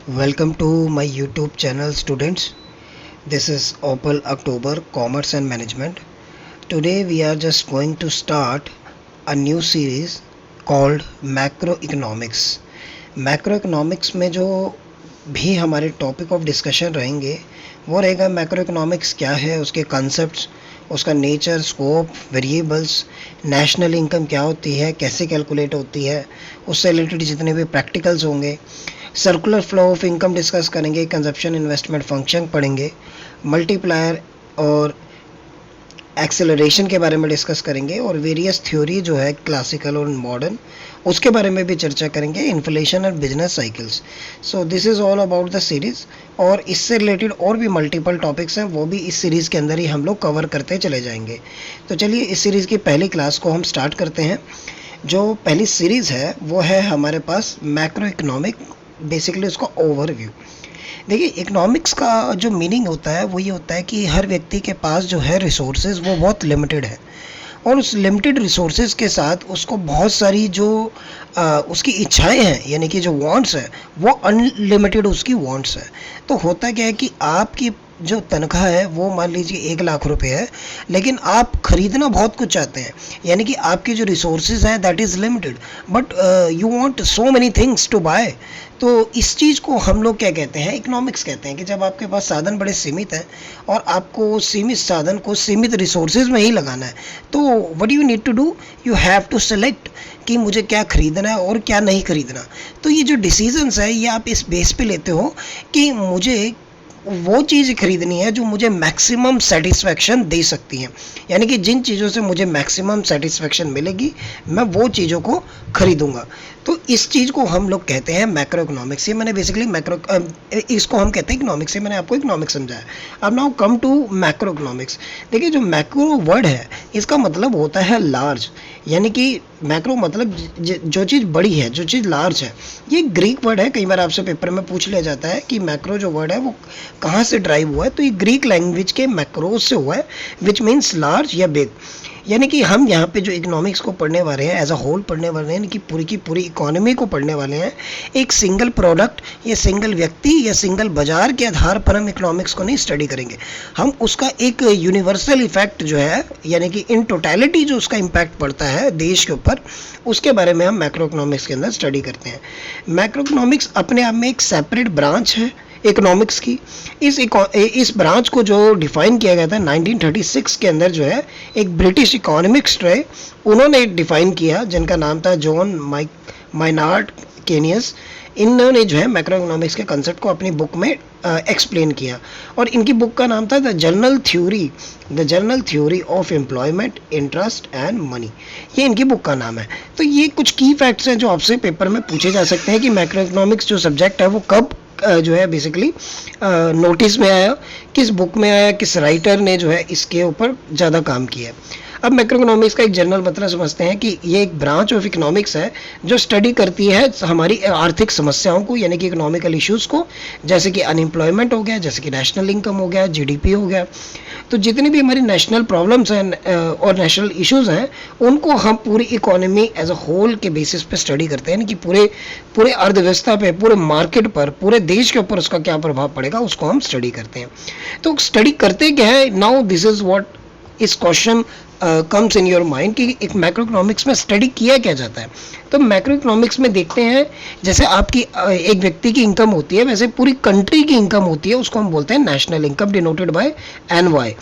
Welcome to my YouTube channel, students. This is Opal October Commerce and Management. Today we are just going to start a new series called Macroeconomics. Macroeconomics में जो भी हमारे topic of discussion रहेंगे वो रहेगा macro economics क्या है, उसके कॉन्सेप्ट्स, उसका nature, scope, variables, national income क्या होती है, कैसे कैलकुलेट होती है, उससे रिलेटेड जितने भी प्रैक्टिकल्स होंगे, circular flow of income discuss करेंगे, कंजप्शन इन्वेस्टमेंट फंक्शन पढ़ेंगे, मल्टीप्लायर और एक्सेलरेशन के बारे में डिस्कस करेंगे और वेरियस थ्योरी जो है क्लासिकल और मॉडर्न उसके बारे में भी चर्चा करेंगे, इन्फ्लेशन और business cycles. So this is all about the series. और इससे रिलेटेड और भी मल्टीपल टॉपिक्स हैं, वो भी इस सीरीज़ के अंदर ही हम लोग कवर करते चले जाएंगे. तो चलिए इस सीरीज़ की पहली क्लास को हम स्टार्ट करते हैं. जो पहली सीरीज़ है वो है हमारे पास मैक्रो इकोनॉमिक, बेसिकली उसका ओवरव्यू. देखिए, इकोनॉमिक्स का जो मीनिंग होता है वो ये होता है कि हर व्यक्ति के पास जो है रिसोर्सेज वो बहुत लिमिटेड है और उस लिमिटेड रिसोर्सेज के साथ उसको बहुत सारी जो उसकी इच्छाएं हैं, यानी कि जो वांट्स है वो अनलिमिटेड उसकी वांट्स है. तो होता क्या है कि आपकी जो तनख्वाह है वो मान लीजिए 1 लाख रुपए है, लेकिन आप खरीदना बहुत कुछ चाहते हैं, यानी कि आपके जो रिसोर्सेज हैं that is limited, but you want so many things to buy. तो इस चीज़ को हम लोग क्या कहते हैं, इकोनॉमिक्स कहते हैं. कि जब आपके पास साधन बड़े सीमित हैं और आपको सीमित साधन को सीमित रिसोर्सेज में ही लगाना है, तो what you need to do, you have to select कि मुझे क्या खरीदना है और क्या नहीं खरीदना. तो ये जो डिसीजंस है ये आप इस बेस पे लेते हो कि मुझे वो चीज़ खरीदनी है जो मुझे मैक्सिमम सेटिस्फेक्शन दे सकती हैं, यानी कि जिन चीज़ों से मुझे मैक्सिमम सेटिस्फेक्शन मिलेगी मैं वो चीज़ों को खरीदूंगा. तो इस चीज़ को हम लोग कहते हैं मैक्रो इकोनॉमिक्स. ये मैंने बेसिकली इसको हम कहते हैं इकोनॉमिक्स से, मैंने आपको इकोनॉमिक्स समझाया. अब now come to macro economics. देखिए, जो मैक्रो वर्ड है इसका मतलब होता है लार्ज, यानी कि मैक्रो मतलब जो चीज़ बड़ी है, जो चीज़ लार्ज है. ये ग्रीक वर्ड है, कई बार आपसे पेपर में पूछ लिया जाता है कि मैक्रो जो वर्ड है वो कहाँ से ड्राइव हुआ है. तो ये ग्रीक लैंग्वेज के मैक्रोस से हुआ है, विच मीन्स लार्ज या बिग. यानी कि हम यहाँ पे जो इकोनॉमिक्स को पढ़ने वाले हैं, एज अ होल पढ़ने वाले हैं, यानी कि पूरी की पूरी इकोनॉमी को पढ़ने वाले हैं. एक सिंगल प्रोडक्ट या सिंगल व्यक्ति या सिंगल बाजार के आधार पर हम इकोनॉमिक्स को नहीं स्टडी करेंगे. हम उसका एक यूनिवर्सल इफेक्ट जो है, यानी कि इन टोटलिटी जो उसका इम्पैक्ट पड़ता है देश के ऊपर, उसके बारे में हम मैक्रो इकोनॉमिक्स के अंदर स्टडी करते हैं. मैक्रो इकोनॉमिक्स अपने आप में एक सेपरेट ब्रांच है इकोनॉमिक्स की. इस ब्रांच को जो डिफाइन किया गया था 1936 के अंदर, जो है एक ब्रिटिश इकोनॉमिस्ट रहे, उन्होंने डिफाइन किया, जिनका नाम था जॉन माइनार्ड केनियस. इन्होंने जो है मैक्रो इकोनॉमिक्स के कंसेप्ट को अपनी बुक में एक्सप्लेन किया और इनकी बुक का नाम था the general theory of employment, interest and money. ये इनकी बुक का नाम है. तो ये कुछ की फैक्ट्स हैं जो आपसे पेपर में पूछे जा सकते हैं कि मैक्रो इकोनॉमिक्स जो सब्जेक्ट है वो कब जो है बेसिकली नोटिस में आया, किस बुक में आया, किस राइटर ने जो है इसके ऊपर ज़्यादा काम किया. अब मैक्रो इकोनॉमिक्स का एक जनरल मतलब समझते हैं कि ये एक ब्रांच ऑफ इकोनॉमिक्स है जो स्टडी करती है हमारी आर्थिक समस्याओं को, यानी कि इकोनॉमिकल इश्यूज़ को, जैसे कि अनएम्प्लॉयमेंट हो गया, जैसे कि नेशनल इनकम हो गया, जीडीपी हो गया. तो जितनी भी हमारी नेशनल प्रॉब्लम्स हैं और नेशनल इश्यूज़ हैं, उनको हम पूरी इकोनॉमी एज अ होल के बेसिस पे स्टडी करते हैं, यानी कि पूरे अर्थव्यवस्था पे, पूरे मार्केट पर, पूरे देश के ऊपर उसका क्या प्रभाव पड़ेगा उसको हम स्टडी करते हैं. तो स्टडी करते क्या है, now this is what is question comes in your mind कि एक मैक्रो इकोनॉमिक्स में स्टडी किया क्या जाता है. तो मैक्रो इकोनॉमिक्स में देखते हैं, जैसे आपकी एक व्यक्ति की इनकम होती है, वैसे पूरी कंट्री की इनकम होती है, उसको हम बोलते हैं national income, denoted by NY.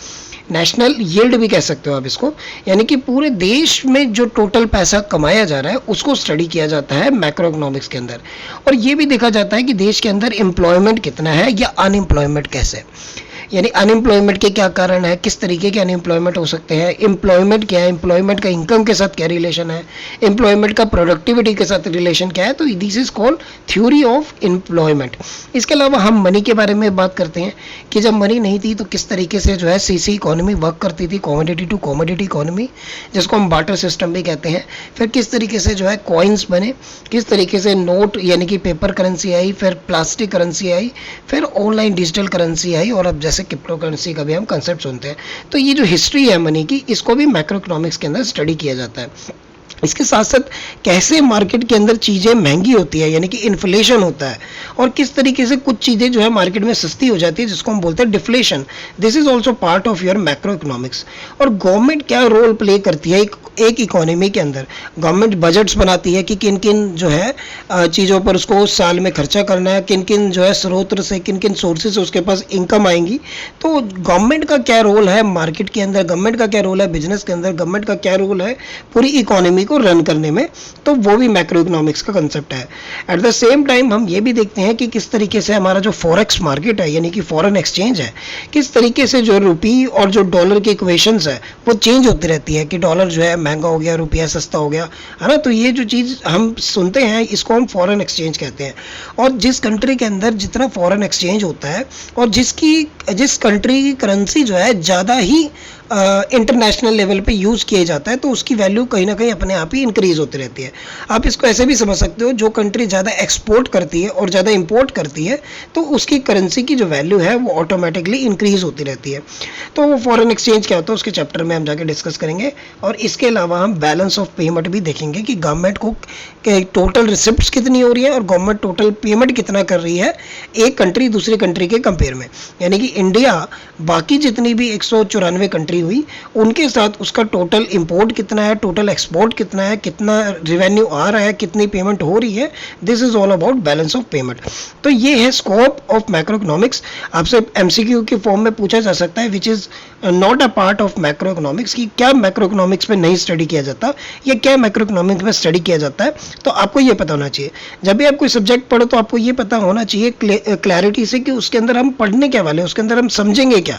National yield भी कह सकते हो आप इसको, यानी कि पूरे देश में जो टोटल पैसा कमाया जा रहा है उसको स्टडी किया जाता है मैक्रो इकोनॉमिक्स के अंदर. और ये भी देखा जाता है कि देश के अंदर एम्प्लॉयमेंट कितना है या अनएम्प्लॉयमेंट कैसे, यानी अनएम्प्लॉयमेंट के क्या कारण है, किस तरीके के अनएम्प्लॉयमेंट हो सकते हैं, एम्प्लॉयमेंट क्या है, एम्प्लॉयमेंट का इनकम के साथ क्या रिलेशन है, एम्प्लॉयमेंट का प्रोडक्टिविटी के साथ रिलेशन क्या है. तो this is called theory of employment. इसके अलावा हम मनी के बारे में बात करते हैं कि जब मनी नहीं थी तो किस तरीके से जो है सीसी इकोनॉमी वर्क करती थी, कॉमोडिटी टू कॉमोडिटी इकोनॉमी, जिसको हम बार्टर सिस्टम भी कहते हैं. फिर किस तरीके से जो है कॉइन्स बने, किस तरीके से नोट यानी कि पेपर करेंसी आई, फिर प्लास्टिक करेंसी आई, फिर ऑनलाइन डिजिटल करेंसी आई, और अब जैसे क्रिप्टो करेंसी का भी हम कंसेप्ट सुनते हैं. तो ये जो हिस्ट्री है मनी की, इसको भी मैक्रो इकोनॉमिक्स के अंदर स्टडी किया जाता है. इसके साथ साथ कैसे मार्केट के अंदर चीज़ें महंगी होती है, यानी कि इन्फ्लेशन होता है, और किस तरीके से कुछ चीज़ें जो है मार्केट में सस्ती हो जाती है, जिसको हम बोलते हैं deflation. This is also part of your macro economics. और गवर्नमेंट क्या रोल प्ले करती है एक इकोनॉमी के अंदर। गवर्नमेंट बजट्स बनाती है कि किन किन जो है चीज़ों पर उसको उस साल में खर्चा करना है, किन किन जो है स्रोत से, किन किन सोर्सेज से उसके पास इनकम आएंगी। तो गवर्नमेंट का क्या रोल है मार्केट के अंदर, गवर्नमेंट का क्या रोल है बिजनेस के अंदर, गवर्नमेंट का क्या रोल है पूरी इकोनॉमी को रन करने में, तो वो भी मैक्रो इकोनॉमिक्स का कंसेप्ट है। एट द सेम टाइम हम ये भी देखते हैं कि किस तरीके से हमारा जो फॉरेक्स मार्केट है, यानी कि फॉरेन एक्सचेंज है, किस तरीके से जो रुपी और जो डॉलर की इक्वेशंस है वो चेंज होती रहती है, कि डॉलर जो है महंगा हो गया, रुपया सस्ता हो गया, है ना। तो ये जो चीज़ हम सुनते हैं इसको हम फॉरेन एक्सचेंज कहते हैं। और जिस कंट्री के अंदर जितना फॉरेन एक्सचेंज होता है और जिस कंट्री की करेंसी जो है ज़्यादा ही इंटरनेशनल लेवल पे यूज़ किए जाता है, तो उसकी वैल्यू कहीं ना कहीं अपने आप ही इंक्रीज़ होती रहती है। आप इसको ऐसे भी समझ सकते हो, जो कंट्री ज़्यादा एक्सपोर्ट करती है और ज़्यादा इंपोर्ट करती है, तो उसकी करेंसी की जो वैल्यू है वो ऑटोमेटिकली इंक्रीज़ होती रहती है। तो वो फॉरेन एक्सचेंज क्या होता है उसके चैप्टर में हम जाके डिस्कस करेंगे। और इसके अलावा हम बैलेंस ऑफ पेमेंट भी देखेंगे कि गवर्नमेंट को टोटल रिसिप्ट्स कितनी हो रही है और गवर्नमेंट टोटल पेमेंट कितना कर रही है एक कंट्री दूसरी कंट्री के कंपेयर में। यानी कि इंडिया बाकी जितनी भी 194 कंट्री हुई उनके साथ उसका टोटल इंपोर्ट कितना है, टोटल एक्सपोर्ट कितना है, कितना रिवेन्यू आ रहा है, कितनी पेमेंट हो रही है। This is all about balance of payment. तो ये है स्कोप ऑफ मैक्रो इकोनॉमिक्स। आपसे एमसीक्यू के फॉर्म में पूछा जा सकता है which is not a part of macro economics, कि क्या मैक्रो इकोनॉमिक्स में नहीं स्टडी किया जाता या क्या मैक्रो इकोनॉमिक्स में स्टडी किया जाता है। तो आपको ये पता होना चाहिए, जब भी आप कोई सब्जेक्ट पढ़ो तो आपको ये पता होना चाहिए क्लैरिटी से कि उसके अंदर हम पढ़ने क्या वाले, उसके अंदर हम समझेंगे क्या।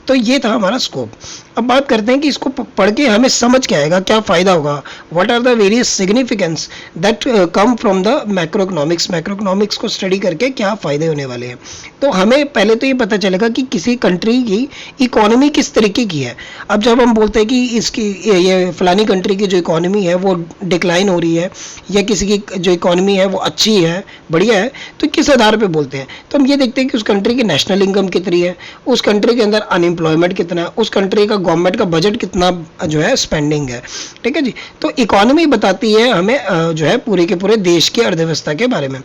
तो ये था हमारा स्कोप। अब बात करते हैं कि इसको पढ़ के हमें समझ क्या आएगा, क्या फ़ायदा होगा, what are the various significance that come from the macro economics. Macro economics को स्टडी करके क्या फ़ायदे होने वाले हैं। तो हमें पहले तो ये पता चलेगा कि किसी कंट्री की इकोनॉमी किस तरीके की है। अब जब हम बोलते हैं कि इसकी ये फलानी कंट्री की जो इकोनॉमी है वो डिक्लाइन हो रही है या किसी की जो इकोनॉमी है वो अच्छी है, बढ़िया है, तो किस आधार पे बोलते हैं। तो हम ये देखते हैं कि उस कंट्री की नेशनल इनकम कितनी है, उस कंट्री के अंदर अनएम्प्लॉयमेंट कितना है, उस कंट्री का गवर्नमेंट का बजट कितना जो है स्पेंडिंग है। ठीक है जी। तो इकोनॉमी बताती है हमें जो है पूरे के पूरे देश की अर्थव्यवस्था के बारे में।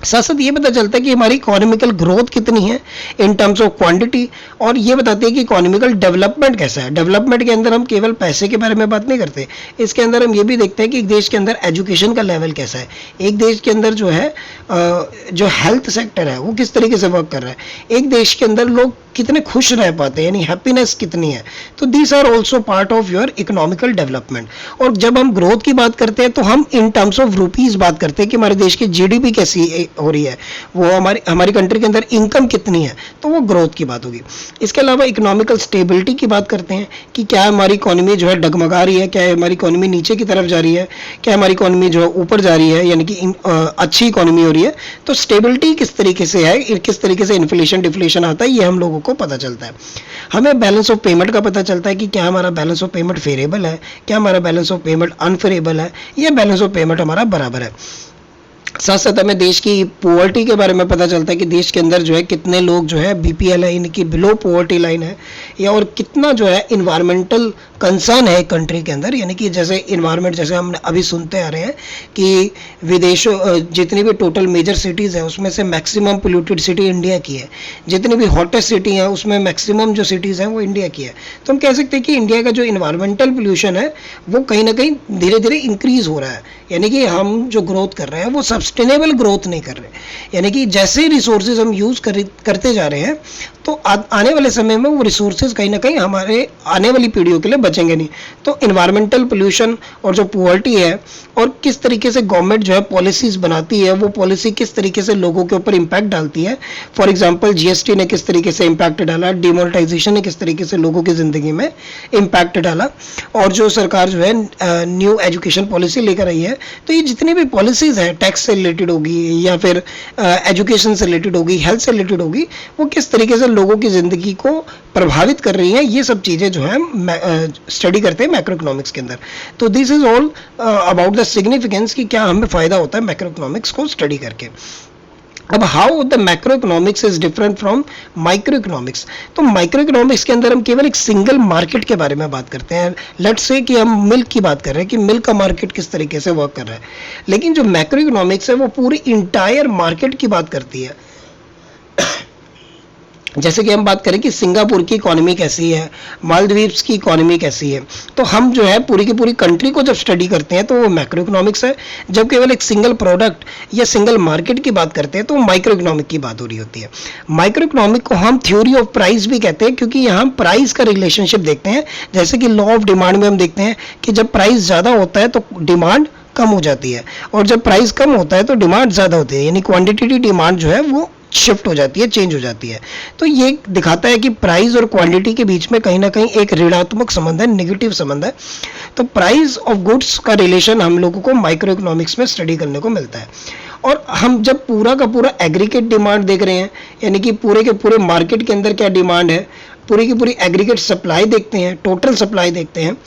साथ साथ ये पता चलता है कि हमारी इकोनॉमिकल ग्रोथ कितनी है इन टर्म्स ऑफ क्वांटिटी, और ये बताती है कि इकोनॉमिकल डेवलपमेंट कैसा है। डेवलपमेंट के अंदर हम केवल पैसे के बारे में बात नहीं करते, इसके अंदर हम ये भी देखते हैं कि एक देश के अंदर एजुकेशन का लेवल कैसा है, एक देश के अंदर जो है जो हेल्थ सेक्टर है वो किस तरीके से वर्क कर रहा है, एक देश के अंदर लोग कितने खुश रह पाते हैं, यानी हैप्पीनेस कितनी है। तो these are also part of your economical development. और जब हम ग्रोथ की बात करते हैं तो हम इन टर्म्स ऑफ रुपीज़ बात करते हैं कि हमारे देश की जीडीपी कैसी हो रही है, वो हमारी कंट्री के अंदर इनकम कितनी है, तो वो ग्रोथ की बात होगी। इसके अलावा इकोनॉमिकल स्टेबिलिटी की बात करते हैं कि क्या हमारी इकोनॉमी जो है डगमगा रही है, क्या हमारी इकोनॉमी नीचे की तरफ जा रही है, क्या हमारी इकोनॉमी जो है ऊपर जा रही है, यानी कि अच्छी इकोनॉमी हो रही है। तो स्टेबिलिटी किस तरीके से है, किस तरीके से इन्फ्लेशन डिफ्लेशन आता है, ये हम लोगों को पता चलता है। हमें बैलेंस ऑफ पेमेंट का पता चलता है कि क्या हमारा बैलेंस ऑफ पेमेंट फेवरेबल है, क्या हमारा बैलेंस ऑफ पेमेंट अनफेवरेबल है, या बैलेंस ऑफ पेमेंट हमारा बराबर है। साथ साथ हमें देश की पॉवर्टी के बारे में पता चलता है कि देश के अंदर जो है कितने लोग जो है बीपीएल है, इनकी बिलो पॉवर्टी लाइन है, या और कितना जो है इन्वायरमेंटल कंसर्न है कंट्री के अंदर। यानी कि जैसे इन्वायरमेंट, जैसे हम अभी सुनते आ रहे हैं कि विदेशों जितनी भी टोटल मेजर सिटीज़ हैं उसमें से मैक्सिमम पोल्यूटेड सिटी इंडिया की है, जितनी भी हॉटेस्ट सिटी हैं उसमें मैक्सिमम जो सिटीज़ हैं वो इंडिया की है। तो हम कह सकते हैं कि इंडिया का जो इन्वायरमेंटल पोल्यूशन है वो कहीं ना कहीं धीरे धीरे इंक्रीज हो रहा है। यानी कि हम जो ग्रोथ कर रहे हैं वो सस्टेनेबल ग्रोथ नहीं कर रहे, यानी कि जैसे रिसोर्सेज हम यूज़ करते जा रहे हैं तो आने वाले समय में वो रिसोर्सेज कहीं ना कहीं हमारे आने वाली पीढ़ियों के लिए बचेंगे नहीं। तो इन्वायरमेंटल पोल्यूशन और जो पुअर्टी है और किस तरीके से गवर्नमेंट जो है पॉलिसीज़ बनाती है, वो पॉलिसी किस तरीके से लोगों के ऊपर इम्पैक्ट डालती है। फॉर एग्जांपल जीएसटी ने किस तरीके से इम्पैक्ट डाला, डिमोनेटाइजेशन ने किस तरीके से लोगों की ज़िंदगी में इम्पैक्ट डाला, और जो सरकार जो है न्यू एजुकेशन पॉलिसी लेकर आई है। तो ये जितनी भी पॉलिसीज़ हैं, टैक्स से रिलेटेड होगी या फिर एजुकेशन से रिलेटेड होगी, हेल्थ से रिलेटेड होगी, वो किस तरीके से लोगों की ज़िंदगी को प्रभावित कर रही हैं, ये सब चीज़ें जो है स्टडी करते हैं मैक्रो इकोनॉमिक्स के अंदर। तो this is all about the significance कि क्या हमें फ़ायदा होता है मैक्रो इकोनॉमिक्स को स्टडी करके। अब how the macro economics is different from micro economics. तो माइक्रो इकोनॉमिक्स के अंदर हम केवल एक सिंगल मार्केट के बारे में बात करते हैं। लेट्स से कि हम मिल्क की बात कर रहे हैं कि मिल्क का मार्केट किस तरीके से वर्क कर रहा है, लेकिन जो मैक्रो इकोनॉमिक्स है वो पूरी इंटायर मार्केट की बात करती है। जैसे कि हम बात करें कि सिंगापुर की इकोनॉमी कैसी है, मालदीव्स की इकोनॉमी कैसी है, तो हम जो है पूरी की पूरी कंट्री को जब स्टडी करते हैं तो वो मैक्रो इकोनॉमिक्स है। जब केवल एक सिंगल प्रोडक्ट या सिंगल मार्केट की बात करते हैं तो माइक्रो इकोनॉमिक की बात हो रही होती है। माइक्रो इकोनॉमिक को हम थ्योरी ऑफ प्राइस भी कहते हैं, क्योंकि यहाँ हम प्राइस का रिलेशनशिप देखते हैं। जैसे कि लॉ ऑफ डिमांड में हम देखते हैं कि जब प्राइस ज़्यादा होता है तो डिमांड कम हो जाती है, और जब प्राइस कम होता है तो डिमांड ज़्यादा होती है, यानी क्वांटिटी डिमांड जो है वो शिफ्ट हो जाती है, चेंज हो जाती है। तो ये दिखाता है कि प्राइस और क्वांटिटी के बीच में कहीं ना कहीं एक ऋणात्मक संबंध है, नेगेटिव संबंध है। तो प्राइस ऑफ गुड्स का रिलेशन हम लोगों को माइक्रो इकोनॉमिक्स में स्टडी करने को मिलता है। और हम जब पूरा का पूरा एग्रीगेट डिमांड देख रहे हैं, यानी कि पूरे के पूरे मार्केट के अंदर क्या डिमांड है, पूरी की पूरी एग्रीगेट सप्लाई देखते हैं, टोटल सप्लाई देखते हैं,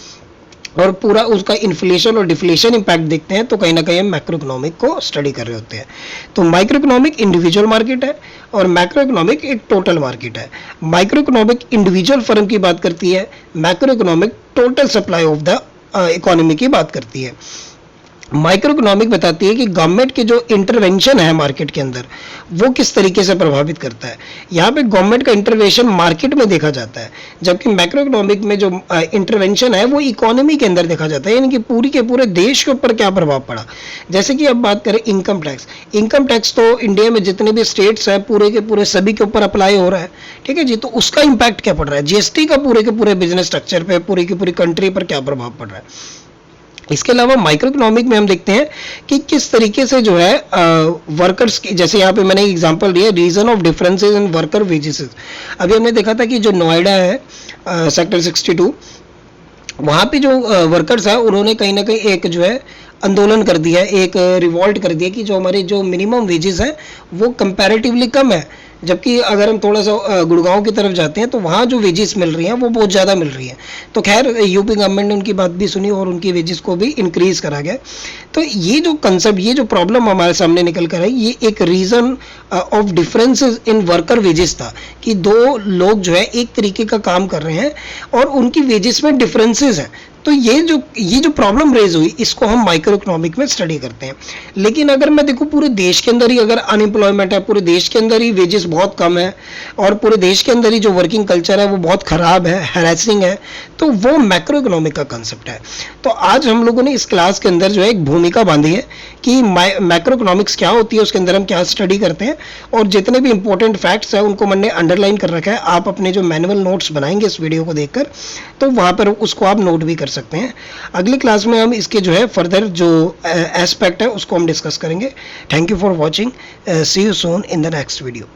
और पूरा उसका इन्फ्लेशन और डिफ्लेशन इम्पैक्ट देखते हैं, तो कहीं ना कहीं हम मैक्रो इकोनॉमिक को स्टडी कर रहे होते हैं। तो माइक्रो इकोनॉमिक इंडिविजुअल मार्केट है और मैक्रो इकोनॉमिक एक टोटल मार्केट है। माइक्रो इकोनॉमिक इंडिविजुअल फर्म की बात करती है, macro economic total supply of the economy की बात करती है। माइक्रो इकोनॉमिक बताती है कि गवर्नमेंट के जो इंटरवेंशन है मार्केट के अंदर वो किस तरीके से प्रभावित करता है। यहाँ पे गवर्नमेंट का इंटरवेंशन मार्केट में देखा जाता है, जबकि मैक्रो इकोनॉमिक में जो इंटरवेंशन है वो इकोनॉमी के अंदर देखा जाता है, यानी कि पूरी के पूरे देश के ऊपर क्या प्रभाव पड़ा। जैसे कि अब बात करें इनकम टैक्स, इनकम टैक्स तो इंडिया में जितने भी स्टेट्स हैं पूरे के पूरे सभी के ऊपर अप्लाई हो रहा है, ठीक है जी। तो उसका इम्पैक्ट क्या पड़ रहा है, जीएसटी का पूरे के पूरे बिजनेस स्ट्रक्चर पे, पूरी की पूरी कंट्री पर क्या प्रभाव पड़ रहा है। इसके अलावा माइक्रो इकोनॉमिक में हम देखते हैं कि किस तरीके से जो है वर्कर्स की, जैसे यहाँ पे मैंने एग्जांपल दिया reason of differences in worker wages. अभी हमने देखा था कि जो नोएडा है सेक्टर 62, वहाँ पे जो वर्कर्स है उन्होंने कहीं ना कहीं एक जो है आंदोलन कर दिया, एक रिवॉल्ट कर दिया कि जो हमारे जो मिनिमम वेजेस हैं वो कंपैरेटिवली कम है, जबकि अगर हम थोड़ा सा गुड़गांव की तरफ जाते हैं तो वहाँ जो वेजेस मिल रही हैं वो बहुत ज़्यादा मिल रही हैं। तो खैर यूपी गवर्नमेंट ने उनकी बात भी सुनी और उनकी वेजेस को भी इंक्रीज करा गया। तो ये जो कंसेप्ट, ये जो प्रॉब्लम हमारे सामने निकल कर आई, ये एक reason of differences in worker wages था कि दो लोग जो है एक तरीके का काम कर रहे हैं और उनकी वेजेस में डिफरेंसेस हैं। तो ये जो प्रॉब्लम रेज हुई इसको हम माइक्रो इकोनॉमिक में स्टडी करते हैं। लेकिन अगर मैं देखूँ पूरे देश के अंदर ही अगर अनएम्प्लॉयमेंट है, पूरे देश के अंदर ही वेजेस बहुत कम है और पूरे देश के अंदर ही जो वर्किंग कल्चर है वो बहुत ख़राब है, हैरेसिंग है, तो वो मैक्रो इकोनॉमिक का कंसेप्ट है। तो आज हम लोगों ने इस क्लास के अंदर जो है एक भूमिका बांधी है कि मैक्रो इकोनॉमिक्स क्या होती है, उसके अंदर हम क्या स्टडी करते हैं, और जितने भी इंपॉर्टेंट फैक्ट्स हैं उनको मैंने अंडरलाइन कर रखा है। आप अपने जो मैनुअल नोट्स बनाएंगे इस वीडियो को देखकर तो वहाँ पर उसको आप नोट भी कर सकते हैं। अगली क्लास में हम इसके जो है फर्दर जो एस्पेक्ट है उसको हम डिस्कस करेंगे। Thank you for watching, see you soon in the next video.